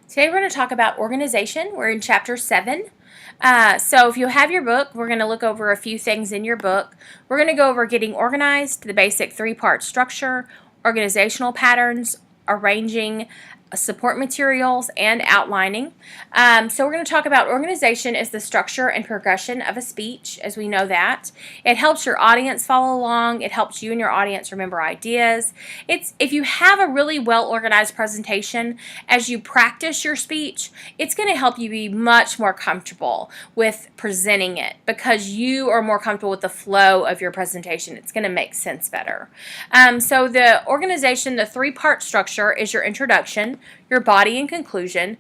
Today we're going to talk about organization. We're in chapter 7. So if you have your book, we're going to look over a few things in your book. We're going to go over getting organized, the basic 3-part structure, organizational patterns, arranging support materials, and outlining. So we're going to talk about organization as the structure and progression of a speech, as we know that. It helps your audience follow along. It helps you and your audience remember ideas. If you have a really well-organized presentation, as you practice your speech, it's going to help you be much more comfortable with presenting it because you are more comfortable with the flow of your presentation. It's going to make sense better. So the organization, the 3-part structure is your introduction, your body, and conclusion.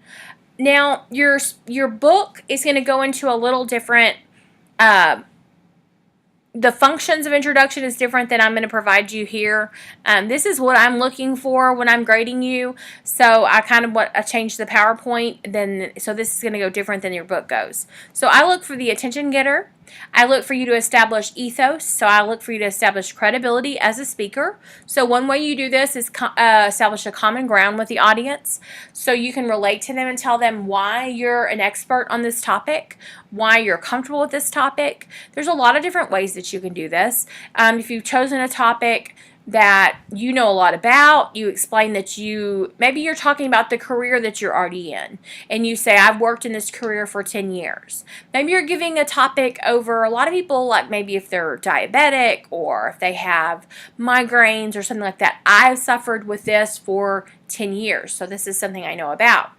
Now, your book is going to go into a little different, the functions of introduction is different than I'm going to provide you here. This is what I'm looking for when I'm grading you. So I changed the PowerPoint. So this is going to go different than your book goes. So I look for the attention getter. I look for you to establish ethos. So I look for you to establish credibility as a speaker. So one way you do this is establish a common ground with the audience so you can relate to them and tell them why you're an expert on this topic, why you're comfortable with this topic. There's a lot of different ways that you can do this. If you've chosen a topic that you know a lot about, you explain that maybe you're talking about the career that you're already in, and you say, I've worked in this career for 10 years. Maybe you're giving a topic over a lot of people, like maybe if they're diabetic or if they have migraines or something like that. I've suffered with this for 10 years, so this is something I know about.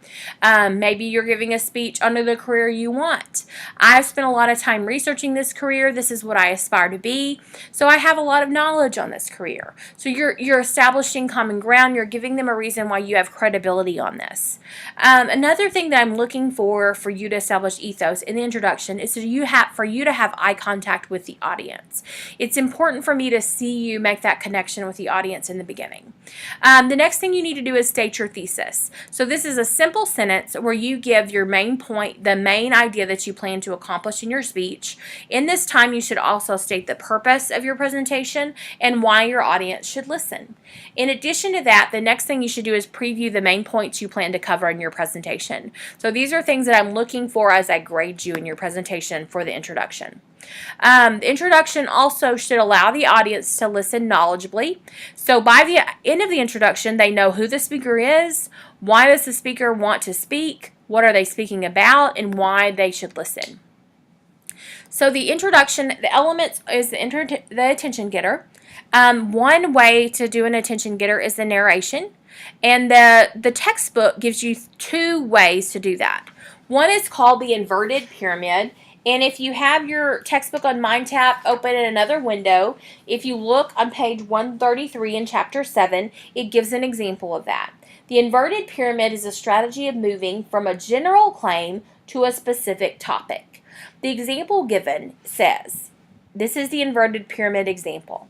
Maybe you're giving a speech under the career you want. I've spent a lot of time researching this career. This is what I aspire to be, so I have a lot of knowledge on this career. So you're establishing common ground. You're giving them a reason why you have credibility on this. Another thing that I'm looking for you to establish ethos in the introduction is for you to have eye contact with the audience. It's important for me to see you make that connection with the audience in the beginning. The next thing you need to do is state your thesis. So this is a simple sentence where you give your main point, the main idea that you plan to accomplish in your speech. In this time, you should also state the purpose of your presentation and why your audience should listen. In addition to that, the next thing you should do is preview the main points you plan to cover in your presentation. So these are things that I'm looking for as I grade you in your presentation for the introduction. The introduction also should allow the audience to listen knowledgeably. So by the end of the introduction, they know who the speaker is, why does the speaker want to speak, what are they speaking about, and why they should listen. So the introduction, the elements is the attention getter. One way to do an attention getter is the narration, and the textbook gives you 2 ways to do that. One is called the inverted pyramid. And if you have your textbook on MindTap open in another window, if you look on page 133 in chapter 7, it gives an example of that. The inverted pyramid is a strategy of moving from a general claim to a specific topic. The example given says, this is the inverted pyramid example.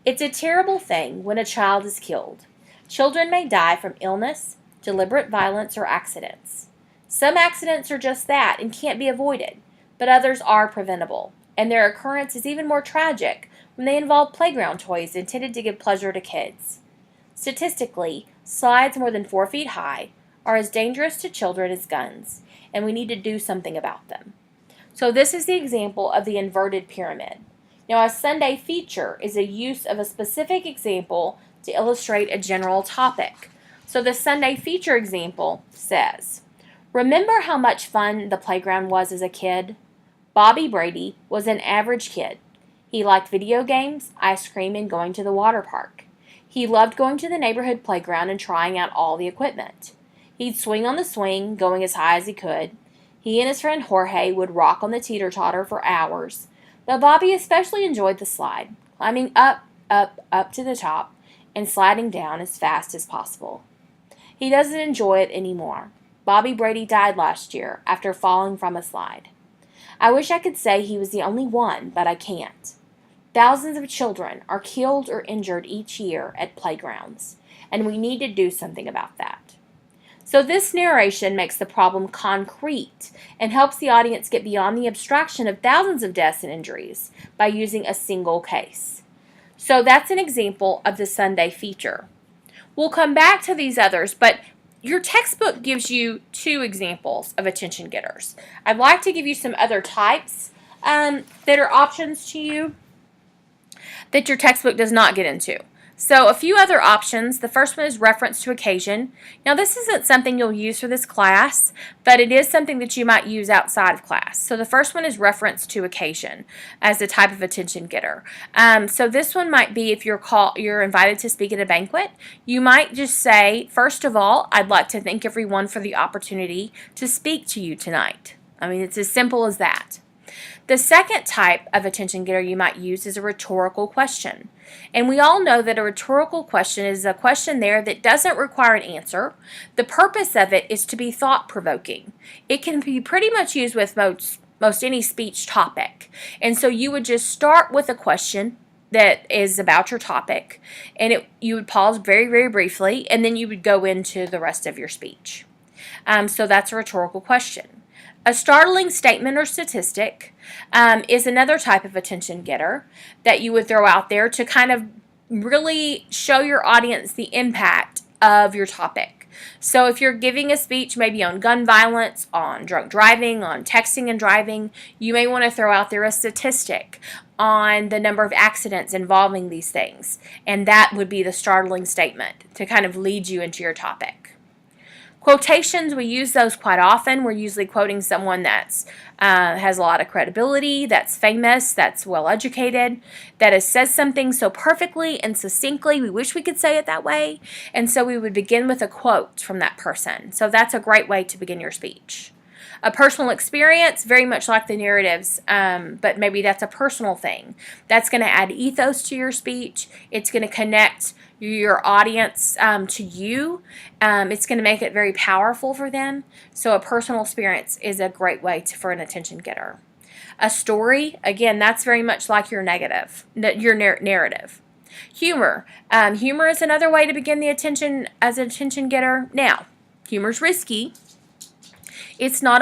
It's a terrible thing when a child is killed. Children may die from illness, deliberate violence, or accidents. Some accidents are just that and can't be avoided, but others are preventable, and their occurrence is even more tragic when they involve playground toys intended to give pleasure to kids. Statistically, slides more than 4 feet high are as dangerous to children as guns, and we need to do something about them. So this is the example of the inverted pyramid. Now, a Sunday feature is a use of a specific example to illustrate a general topic. So the Sunday feature example says, remember how much fun the playground was as a kid? Bobby Brady was an average kid. He liked video games, ice cream, and going to the water park. He loved going to the neighborhood playground and trying out all the equipment. He'd swing on the swing, going as high as he could. He and his friend Jorge would rock on the teeter-totter for hours. But Bobby especially enjoyed the slide, climbing up, up, up to the top, and sliding down as fast as possible. He doesn't enjoy it anymore. Bobby Brady died last year after falling from a slide. I wish I could say he was the only one, but I can't. Thousands of children are killed or injured each year at playgrounds, and we need to do something about that. So this narration makes the problem concrete and helps the audience get beyond the abstraction of thousands of deaths and injuries by using a single case. So that's an example of the Sunday feature. We'll come back to these others, but your textbook gives you 2 examples of attention getters. I'd like to give you some other types that are options to you that your textbook does not get into. So a few other options. The first one is reference to occasion. Now this isn't something you'll use for this class, but it is something that you might use outside of class. So the first one is reference to occasion as a type of attention getter. So this one might be if you're invited to speak at a banquet, you might just say, first of all, I'd like to thank everyone for the opportunity to speak to you tonight. I mean, it's as simple as that. The second type of attention getter you might use is a rhetorical question. And we all know that a rhetorical question is a question there that doesn't require an answer. The purpose of it is to be thought-provoking. It can be pretty much used with most any speech topic. And so you would just start with a question that is about your topic, and you would pause very, very briefly, and then you would go into the rest of your speech. So that's a rhetorical question. A startling statement or statistic is another type of attention getter that you would throw out there to kind of really show your audience the impact of your topic. So if you're giving a speech maybe on gun violence, on drunk driving, on texting and driving, you may want to throw out there a statistic on the number of accidents involving these things. And that would be the startling statement to kind of lead you into your topic. Quotations, we use those quite often. We're usually quoting someone that's has a lot of credibility, that's famous, that's well-educated, that has said something so perfectly and succinctly, we wish we could say it that way, and so we would begin with a quote from that person. So that's a great way to begin your speech. A personal experience, very much like the narratives, but maybe that's a personal thing. That's going to add ethos to your speech. It's going to connect your audience to you. It's going to make it very powerful for them. So a personal experience is a great way for an attention getter. A story, again, that's very much like your narrative. Humor. Humor is another way to begin the attention as an attention getter. Now, humor's risky. It's not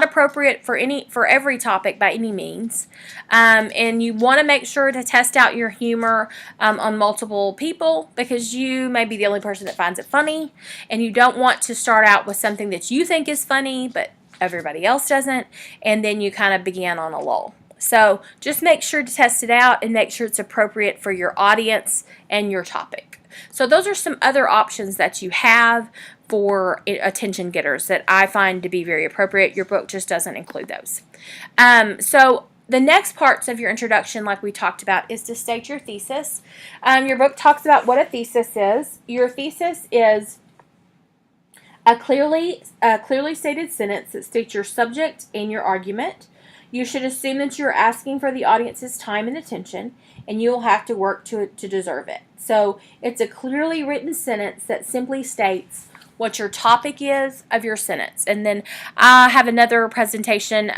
appropriate for every topic by any means, and you want to make sure to test out your humor on multiple people, because you may be the only person that finds it funny, and you don't want to start out with something that you think is funny but everybody else doesn't, and then you kind of begin on a lull. So just make sure to test it out and make sure it's appropriate for your audience and your topic. So those are some other options that you have for attention getters that I find to be very appropriate. Your book just doesn't include those. So the next parts of your introduction, like we talked about, is to state your thesis. Your book talks about what a thesis is. Your thesis is a clearly stated sentence that states your subject and your argument. You should assume that you're asking for the audience's time and attention, and you'll have to work to deserve it. So it's a clearly written sentence that simply states what your topic is of your sentence. And then I have another presentation,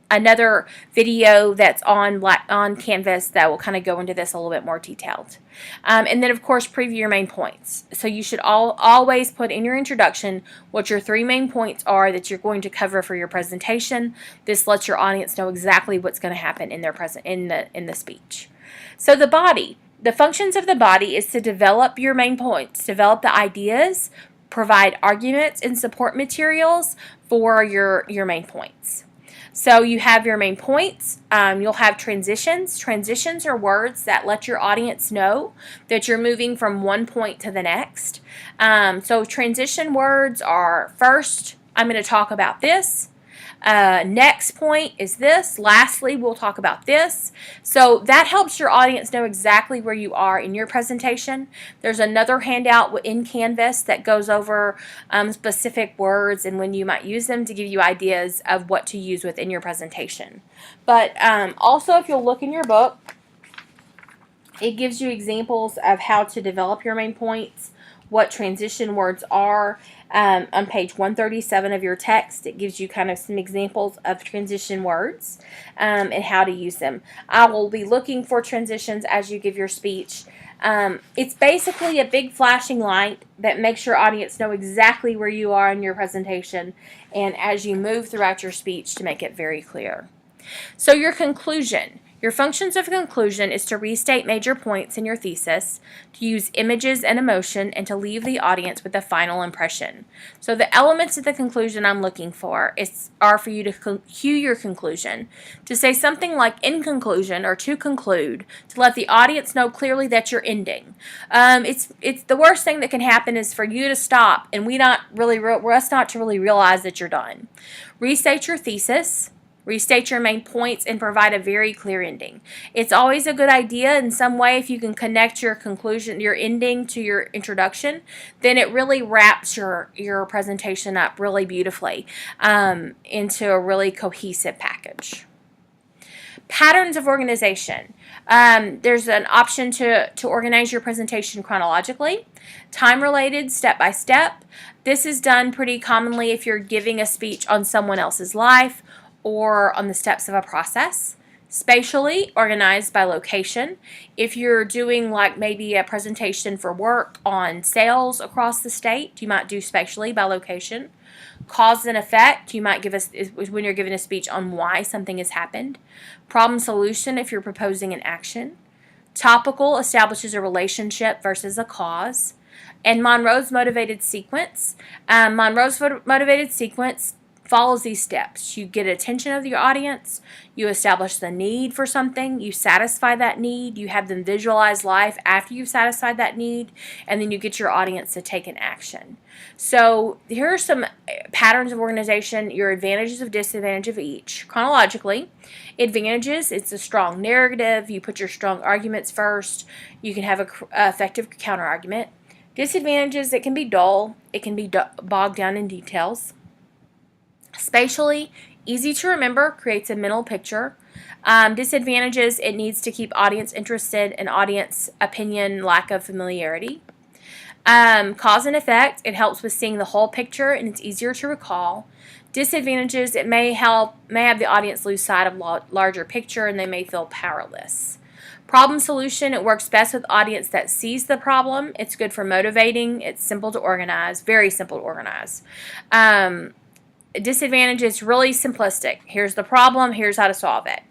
another video that's on Canvas that will kind of go into this a little bit more detailed. And then, of course, preview your main points. So you should always put in your introduction what your 3 main points are that you're going to cover for your presentation. This lets your audience know exactly what's going to happen in the speech. So the body. The functions of the body is to develop your main points, develop the ideas, provide arguments and support materials for your main points. So you have your main points. You'll have transitions. Transitions are words that let your audience know that you're moving from one point to the next. So transition words are: first, I'm going to talk about this. Next point is this. Lastly, we'll talk about this. So that helps your audience know exactly where you are in your presentation. There's another handout in Canvas that goes over specific words and when you might use them to give you ideas of what to use within your presentation. But also, if you'll look in your book, it gives you examples of how to develop your main points, what transition words are. On page 137 of your text, it gives you kind of some examples of transition words and how to use them. I will be looking for transitions as you give your speech. It's basically a big flashing light that makes your audience know exactly where you are in your presentation, and as you move throughout your speech to make it very clear. So your conclusion. Your functions of conclusion is to restate major points in your thesis, to use images and emotion, and to leave the audience with a final impression. So the elements of the conclusion I'm looking for are for you to cue your conclusion, to say something like "in conclusion" or "to conclude," to let the audience know clearly that you're ending. It's the worst thing that can happen is for you to stop and us not to really realize that you're done. Restate your thesis. Restate your main points and provide a very clear ending. It's always a good idea in some way if you can connect your conclusion, your ending to your introduction, then it really wraps your presentation up really beautifully into a really cohesive package. Patterns of organization. There's an option to organize your presentation chronologically, time-related, step-by-step. This is done pretty commonly if you're giving a speech on someone else's life or on the steps of a process. Spatially, organized by location. If you're doing like maybe a presentation for work on sales across the state, you might do spatially by location. Cause and effect, you might give us when you're giving a speech on why something has happened. Problem solution, if you're proposing an action. Topical establishes a relationship versus a cause. And Monroe's motivated sequence. Monroe's motivated sequence follows these steps. You get attention of your audience, you establish the need for something, you satisfy that need, you have them visualize life after you've satisfied that need, and then you get your audience to take an action. So here are some patterns of organization, your advantages and disadvantages of each. Chronologically, advantages, it's a strong narrative, you put your strong arguments first, you can have an effective counter argument. Disadvantages, it can be dull, it can be bogged down in details. Spatially, easy to remember, creates a mental picture. Disadvantages, it needs to keep audience interested and audience opinion, lack of familiarity. Cause and effect, it helps with seeing the whole picture and it's easier to recall. Disadvantages, it may have the audience lose sight of larger picture and they may feel powerless. Problem solution, it works best with audience that sees the problem. It's good for motivating. It's simple to organize, very simple to organize. Disadvantages, really simplistic. Here's the problem, here's how to solve it.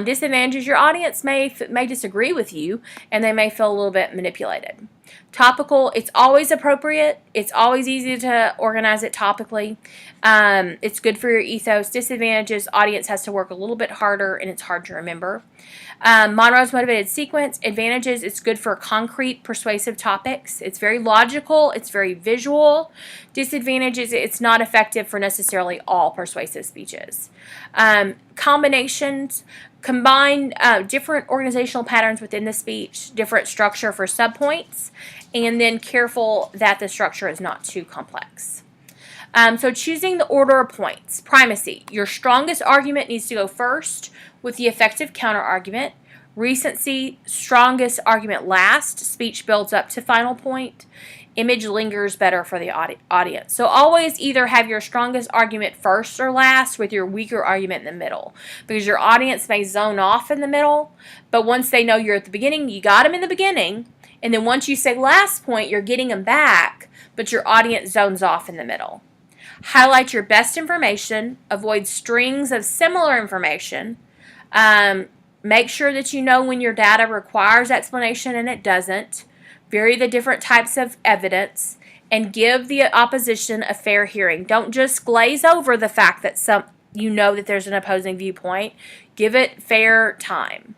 Disadvantages, your audience may disagree with you and they may feel a little bit manipulated. Topical, it's always appropriate. It's always easy to organize it topically. It's good for your ethos. Disadvantages, audience has to work a little bit harder and it's hard to remember. Monroe's motivated sequence. Advantages, it's good for concrete, persuasive topics. It's very logical. It's very visual. Disadvantages, it's not effective for necessarily all persuasive speeches. Combinations, combine different organizational patterns within the speech, different structure for subpoints, and then careful that the structure is not too complex. So choosing the order of points. Primacy. Your strongest argument needs to go first with the effective counter-argument. Recency, strongest argument last. Speech builds up to final point. Image lingers better for the audience. So always either have your strongest argument first or last with your weaker argument in the middle. Because your audience may zone off in the middle, but once they know you're at the beginning, you got them in the beginning. And then once you say last point, you're getting them back, but your audience zones off in the middle. Highlight your best information. Avoid strings of similar information. Make sure that you know when your data requires explanation and it doesn't. Vary the different types of evidence. And give the opposition a fair hearing. Don't just glaze over the fact that that there's an opposing viewpoint. Give it fair time.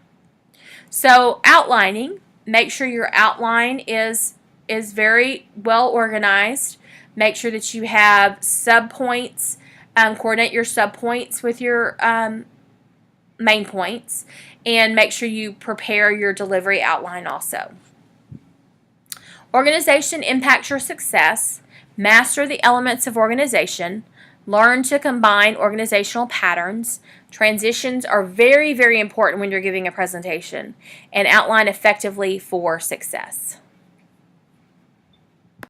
So outlining. Make sure your outline is very well organized. Make sure that you have subpoints. Coordinate your subpoints with your main points. And make sure you prepare your delivery outline also. Organization impacts your success. Master the elements of organization. Learn to combine organizational patterns. Transitions are very, very important when you're giving a presentation. And outline effectively for success.